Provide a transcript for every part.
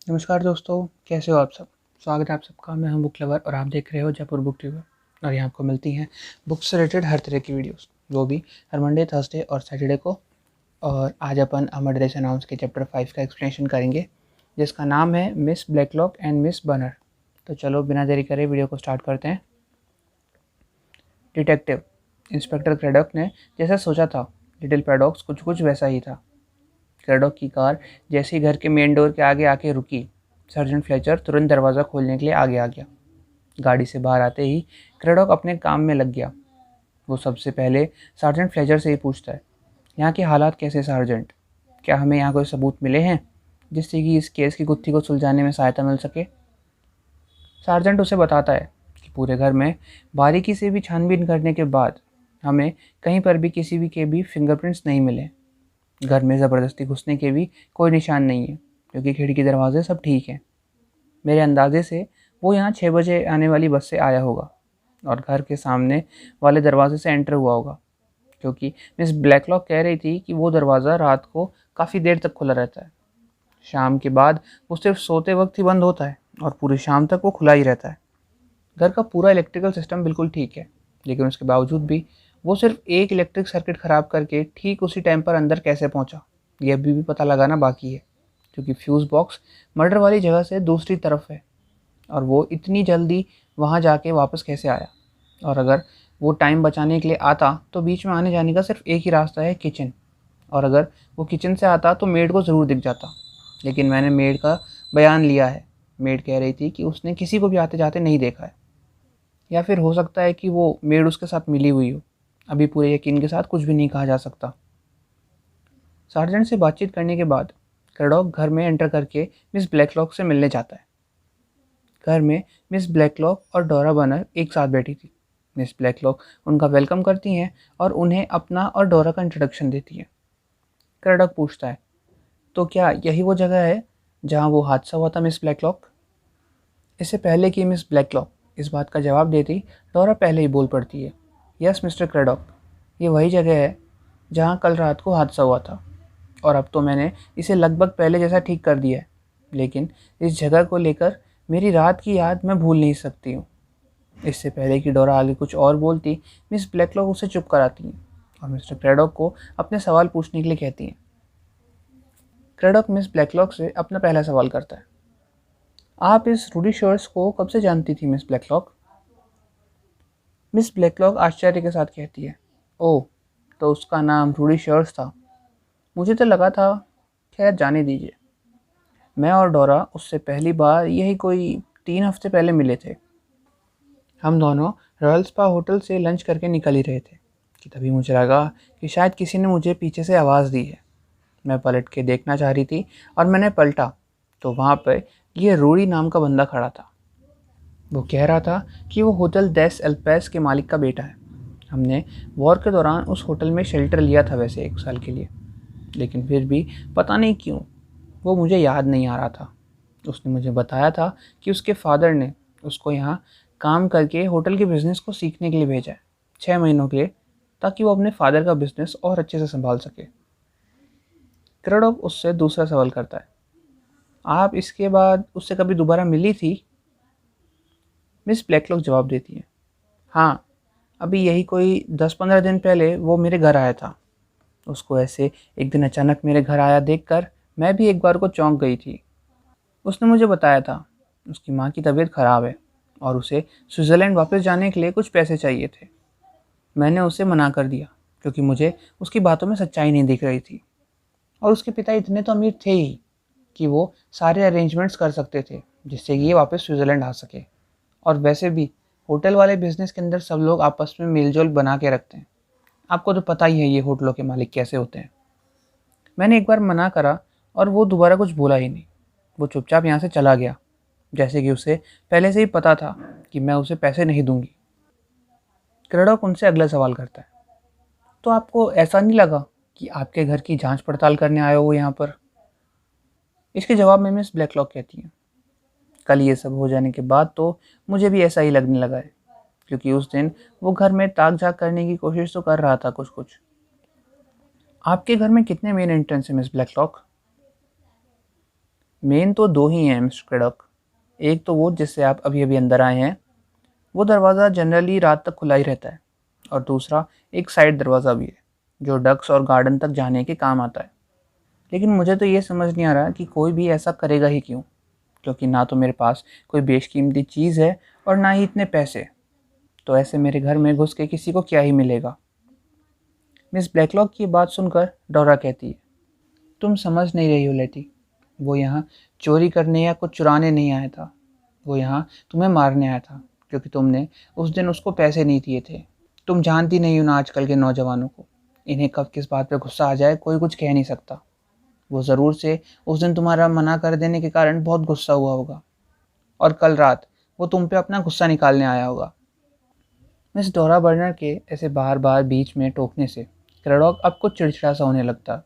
नमस्कार दोस्तों, कैसे हो आप सब। स्वागत है आप सबका। मैं हूं बुक लवर और आप देख रहे हो जयपुर बुक रिव्यू। और यहाँ आपको मिलती हैं बुक से रिलेटेड हर तरह की वीडियोस, वो भी हर मंडे, थर्सडे और सैटरडे को। और आज अपन अमर डेस अनाउंस के चैप्टर 5 का एक्सप्लेनेशन करेंगे, जिसका नाम है मिस ब्लैकलॉक एंड मिस बर्नर। तो चलो बिना देरी करे वीडियो को स्टार्ट करते हैं। डिटेक्टिव इंस्पेक्टर क्रेडॉक ने जैसा सोचा था, लिटिल पैराडॉक्स कुछ कुछ वैसा ही था। क्रेडॉक की कार जैसे ही घर के मेन डोर के आगे आके रुकी, सर्जेंट फ्लेचर तुरंत दरवाज़ा खोलने के लिए आगे आ गया। गाड़ी से बाहर आते ही क्रेडॉक अपने काम में लग गया। वो सबसे पहले सार्जेंट फ्लेचर से ही पूछता है, यहाँ के हालात कैसे सार्जेंट? क्या हमें यहाँ कोई सबूत मिले हैं जिससे कि इस केस की गुत्थी को सुलझाने में सहायता मिल सके? सार्जेंट उसे बताता है कि पूरे घर में बारीकी से भी छानबीन करने के बाद हमें कहीं पर भी किसी भी के भी फिंगरप्रिंट्स नहीं मिले। घर में ज़बरदस्ती घुसने के भी कोई निशान नहीं है, क्योंकि खिड़की दरवाजे सब ठीक हैं। मेरे अंदाजे से वो यहाँ 6 बजे आने वाली बस से आया होगा और घर के सामने वाले दरवाजे से एंटर हुआ होगा, क्योंकि मिस ब्लैकलॉक कह रही थी कि वो दरवाज़ा रात को काफ़ी देर तक खुला रहता है। शाम के बाद वो सिर्फ सोते वक्त ही बंद होता है और पूरी शाम तक वो खुला ही रहता है। घर का पूरा इलेक्ट्रिकल सिस्टम बिल्कुल ठीक है, लेकिन उसके बावजूद भी वो सिर्फ एक इलेक्ट्रिक सर्किट ख़राब करके ठीक उसी टाइम पर अंदर कैसे पहुंचा, ये अभी भी पता लगाना बाकी है, क्योंकि फ्यूज़ बॉक्स मर्डर वाली जगह से दूसरी तरफ है और वो इतनी जल्दी वहाँ जाके वापस कैसे आया। और अगर वो टाइम बचाने के लिए आता तो बीच में आने जाने का सिर्फ एक ही रास्ता है, किचन। और अगर वो किचन से आता तो मेड को ज़रूर दिख जाता, लेकिन मैंने मेड का बयान लिया है। मेड कह रही थी कि उसने किसी को भी आते जाते नहीं देखा है, या फिर हो सकता है कि वो मेड उसके साथ मिली हुई हो। अभी पूरे यकीन के साथ कुछ भी नहीं कहा जा सकता। सार्जेंट से बातचीत करने के बाद क्रेडॉक घर में एंटर करके मिस ब्लैकलॉक से मिलने जाता है। घर में मिस ब्लैकलॉक और डोरा बर्नर एक साथ बैठी थी। मिस ब्लैकलॉक उनका वेलकम करती हैं और उन्हें अपना और डोरा का इंट्रोडक्शन देती हैं। क्रेडॉक पूछता है, तो क्या यही वो जगह है जहाँ वो हादसा हुआ था मिस ब्लैकलॉक? इससे पहले कि मिस ब्लैकलॉक इस बात का जवाब देती, डोरा पहले ही बोल पड़ती है, यस मिस्टर क्रेडॉक, ये वही जगह है जहाँ कल रात को हादसा हुआ था। और अब तो मैंने इसे लगभग पहले जैसा ठीक कर दिया है, लेकिन इस जगह को लेकर मेरी रात की याद मैं भूल नहीं सकती हूँ। इससे पहले कि डोरा आगे कुछ और बोलती, मिस ब्लैकलॉक उसे चुप कराती हैं और मिस्टर क्रेडॉक को अपने सवाल पूछने के लिए कहती हैं। क्रेडॉक मिस ब्लैकलॉक से अपना पहला सवाल करता है, आप इस रूडी शोर्स को कब से जानती थी मिस ब्लैकलॉक? मिस ब्लैकलॉक आश्चर्य के साथ कहती है, ओह, तो उसका नाम रूडी शोर्स था। मुझे तो लगा था। खैर जाने दीजिए। मैं और डोरा उससे पहली बार यही कोई 3 हफ्ते पहले मिले थे। हम दोनों रॉयल स्पा होटल से लंच करके निकल ही रहे थे कि तभी मुझे लगा कि शायद किसी ने मुझे पीछे से आवाज़ दी है। मैं पलट के देखना चाह रही थी और मैंने पलटा तो वहाँ पर ये रूडी नाम का बंदा खड़ा था। वो कह रहा था कि वो होटल डेस एल्पेस के मालिक का बेटा है। हमने वॉर के दौरान उस होटल में शेल्टर लिया था वैसे 1 साल के लिए, लेकिन फिर भी पता नहीं क्यों वो मुझे याद नहीं आ रहा था। उसने मुझे बताया था कि उसके फादर ने उसको यहाँ काम करके होटल के बिज़नेस को सीखने के लिए भेजा है 6 महीनों के लिए, ताकि वो अपने फादर का बिज़नेस और अच्छे से संभाल सके। क्रेडॉक उससे दूसरा सवाल करता है, आप इसके बाद उससे कभी दोबारा मिली थी? मिस ब्लैकलॉक जवाब देती है, हाँ, अभी यही कोई 10-15 दिन पहले वो मेरे घर आया था। उसको ऐसे एक दिन अचानक मेरे घर आया देखकर मैं भी एक बार को चौंक गई थी। उसने मुझे बताया था उसकी माँ की तबीयत ख़राब है और उसे स्विट्ज़रलैंड वापस जाने के लिए कुछ पैसे चाहिए थे। मैंने उसे मना कर दिया क्योंकि मुझे उसकी बातों में सच्चाई नहीं दिख रही थी। और उसके पिता इतने तो अमीर थे ही कि वो सारे अरेंजमेंट्स कर सकते थे जिससे कि ये वापस स्विट्ज़रलैंड आ सके। और वैसे भी होटल वाले बिज़नेस के अंदर सब लोग आपस में मेलजोल बना के रखते हैं। आपको तो पता ही है ये होटलों के मालिक कैसे होते हैं। मैंने एक बार मना करा और वो दोबारा कुछ बोला ही नहीं। वो चुपचाप यहाँ से चला गया, जैसे कि उसे पहले से ही पता था कि मैं उसे पैसे नहीं दूंगी। क्रेडॉक उनसे अगला सवाल करता है, तो आपको ऐसा नहीं लगा कि आपके घर की जांच पड़ताल करने आए हो यहाँ पर? इसके जवाब में मिस ब्लैकलॉक कहती हैं, कल ये सब हो जाने के बाद तो मुझे भी ऐसा ही लगने लगा है, क्योंकि उस दिन वो घर में ताक झाक करने की कोशिश तो कर रहा था कुछ कुछ। आपके घर में कितने मेन एंट्रेंस है मिस ब्लैकलॉक? मेन तो दो ही हैं मिस्टर क्रेडॉक। एक तो वो जिससे आप अभी अभी अंदर आए हैं, वो दरवाज़ा जनरली रात तक खुला ही रहता है, और दूसरा एक साइड दरवाज़ा भी है जो डक्स और गार्डन तक जाने के काम आता है। लेकिन मुझे तो ये समझ नहीं आ रहा कि कोई भी ऐसा करेगा ही क्यों, क्योंकि ना तो मेरे पास कोई बेशकीमती चीज़ है और ना ही इतने पैसे। तो ऐसे मेरे घर में घुस के किसी को क्या ही मिलेगा। मिस ब्लैकलॉक की बात सुनकर डोरा कहती है, तुम समझ नहीं रही हो लेटी। वो यहाँ चोरी करने या कुछ चुराने नहीं आया था, वो यहाँ तुम्हें मारने आया था, क्योंकि तुमने उस दिन उसको पैसे नहीं दिए थे। तुम जानती नहीं हो ना आजकल के नौजवानों को, इन्हें कब किस बात पे गुस्सा आ जाए कोई कुछ कह नहीं सकता। वो ज़रूर से उस दिन तुम्हारा मना कर देने के कारण बहुत गुस्सा हुआ होगा, और कल रात वो तुम पे अपना गुस्सा निकालने आया होगा। मिस डोरा बर्नर के ऐसे बार बार बीच में टोकने से क्रेडॉक अब कुछ चिड़चिड़ा सा होने लगता,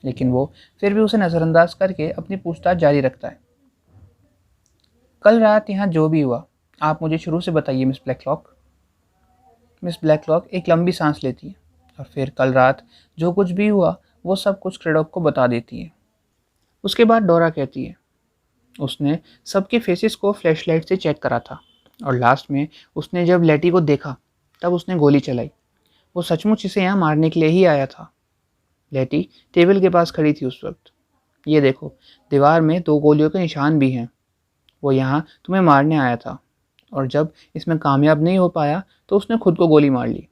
लेकिन वो फिर भी उसे नज़रअंदाज करके अपनी पूछताछ जारी रखता है। कल रात यहाँ जो भी हुआ, आप मुझे शुरू से बताइए मिस ब्लैकलॉक। मिस ब्लैकलॉक एक लंबी सांस लेती है और फिर कल रात जो कुछ भी हुआ वो सब कुछ क्रेडॉक को बता देती है। उसके बाद डोरा कहती है, उसने सबके फेसेस को फ्लैशलाइट से चेक करा था, और लास्ट में उसने जब लेटी को देखा तब उसने गोली चलाई। वो सचमुच इसे यहाँ मारने के लिए ही आया था। लेटी टेबल के पास खड़ी थी उस वक्त। ये देखो, दीवार में 2 गोलियों के निशान भी हैं। वो यहाँ तुम्हें मारने आया था, और जब इसमें कामयाब नहीं हो पाया तो उसने खुद को गोली मार ली।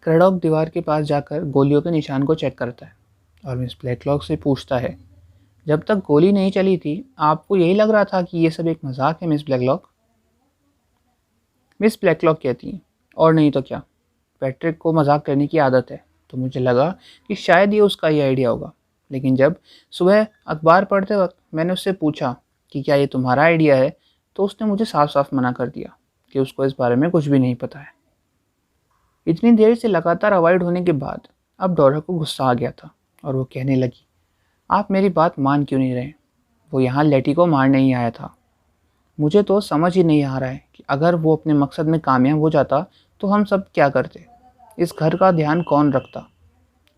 क्रेडॉक दीवार के पास जाकर गोलियों के निशान को चेक करता है और मिस ब्लैकलॉक से पूछता है, जब तक गोली नहीं चली थी आपको यही लग रहा था कि ये सब एक मजाक है मिस ब्लैकलॉक? मिस ब्लैकलॉक कहती हैं, और नहीं तो क्या, पैट्रिक को मजाक करने की आदत है, तो मुझे लगा कि शायद ये उसका ही आइडिया होगा। लेकिन जब सुबह अखबार पढ़ते वक्त मैंने उससे पूछा कि क्या ये तुम्हारा आइडिया है, तो उसने मुझे साफ साफ मना कर दिया कि उसको इस बारे में कुछ भी नहीं पता है। इतनी देर से लगातार अवॉइड होने के बाद अब डोरा को गुस्सा आ गया था और वो कहने लगी, आप मेरी बात मान क्यों नहीं रहे? वो यहाँ लेटी को मारने ही आया था। मुझे तो समझ ही नहीं आ रहा है कि अगर वो अपने मकसद में कामयाब हो जाता तो हम सब क्या करते? इस घर का ध्यान कौन रखता?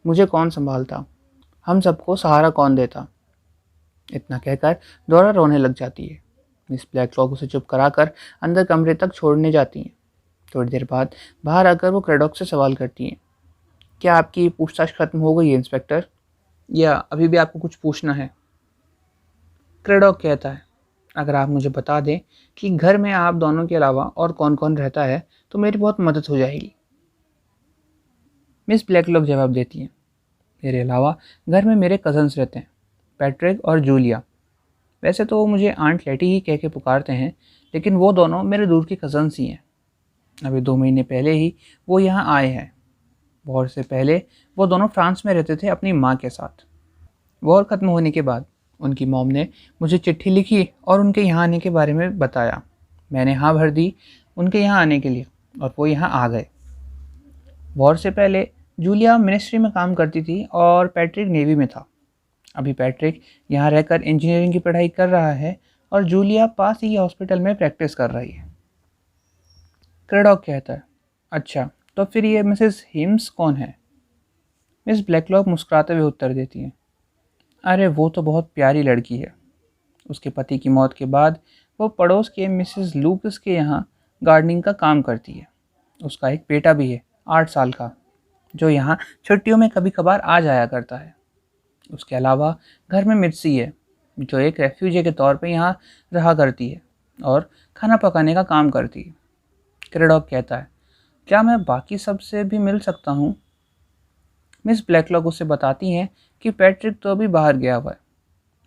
मुझे कौन संभालता? हम सबको सहारा कौन देता? इतना कहकर डोरा रोने लग जाती है। मिस ब्लैकलॉक उसे चुप कराकर अंदर कमरे तक छोड़ने जाती हैं। थोड़ी देर बाद बाहर आकर वो क्रेडॉक से सवाल करती हैं, क्या आपकी पूछताछ खत्म हो गई है इंस्पेक्टर, या अभी भी आपको कुछ पूछना है? क्रेडॉक कहता है, अगर आप मुझे बता दें कि घर में आप दोनों के अलावा और कौन कौन रहता है तो मेरी बहुत मदद हो जाएगी। मिस ब्लैकलॉक जवाब देती हैं, मेरे अलावा घर में मेरे कज़न्स रहते हैं, पैट्रिक और जूलिया। वैसे तो वो मुझे आंट लेटी ही कह के पुकारते हैं, लेकिन वो दोनों मेरे दूर के कज़न्स ही हैं। अभी 2 महीने पहले ही वो यहाँ आए हैं। वॉर से पहले वो दोनों फ्रांस में रहते थे अपनी माँ के साथ। वॉर ख़त्म होने के बाद उनकी मॉम ने मुझे चिट्ठी लिखी और उनके यहाँ आने के बारे में बताया। मैंने हाँ भर दी उनके यहाँ आने के लिए, और वो यहाँ आ गए। वॉर से पहले जूलिया मिनिस्ट्री में काम करती थी और पैट्रिक नेवी में था। अभी पैट्रिक यहाँ रहकर इंजीनियरिंग की पढ़ाई कर रहा है और जूलिया पास ही हॉस्पिटल में प्रैक्टिस कर रही है। क्रेडॉक कहता है, अच्छा, तो फिर ये मिसेस हिम्स कौन है? मिस ब्लैकलॉक मुस्कुराते हुए उत्तर देती हैं, अरे वो तो बहुत प्यारी लड़की है। उसके पति की मौत के बाद वो पड़ोस के मिसेस लूकस के यहाँ गार्डनिंग का काम करती है। उसका एक बेटा भी है 8 साल का, जो यहाँ छुट्टियों में कभी कभार आ जाया करता है। उसके अलावा घर में मिर्सी है, जो एक रेफ्यूजी के तौर पे यहाँ रहा करती है और खाना पकाने का काम करती है। क्रेडॉक कहता है, क्या मैं बाकी सब से भी मिल सकता हूँ? मिस ब्लैकलॉक उसे बताती हैं कि पैट्रिक तो अभी बाहर गया हुआ है।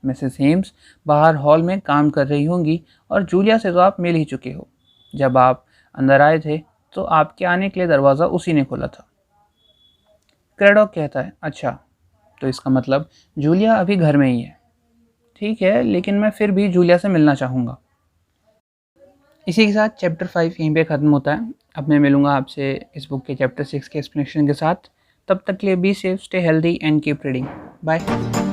मिसेस हेम्स बाहर हॉल में काम कर रही होंगी, और जूलिया से तो आप मिल ही चुके हो। जब आप अंदर आए थे तो आपके आने के लिए दरवाज़ा उसी ने खोला था। क्रेडॉक कहता है, अच्छा, तो इसका मतलब जूलिया अभी घर में ही है। ठीक है, लेकिन मैं फिर भी जूलिया से मिलना चाहूँगा। इसी के साथ चैप्टर 5 यहीं पे ख़त्म होता है। अब मैं मिलूँगा आपसे इस बुक के चैप्टर 6 के एक्सप्लेनेशन के साथ। तब तक के लिए be safe, stay healthy and keep reading. Bye.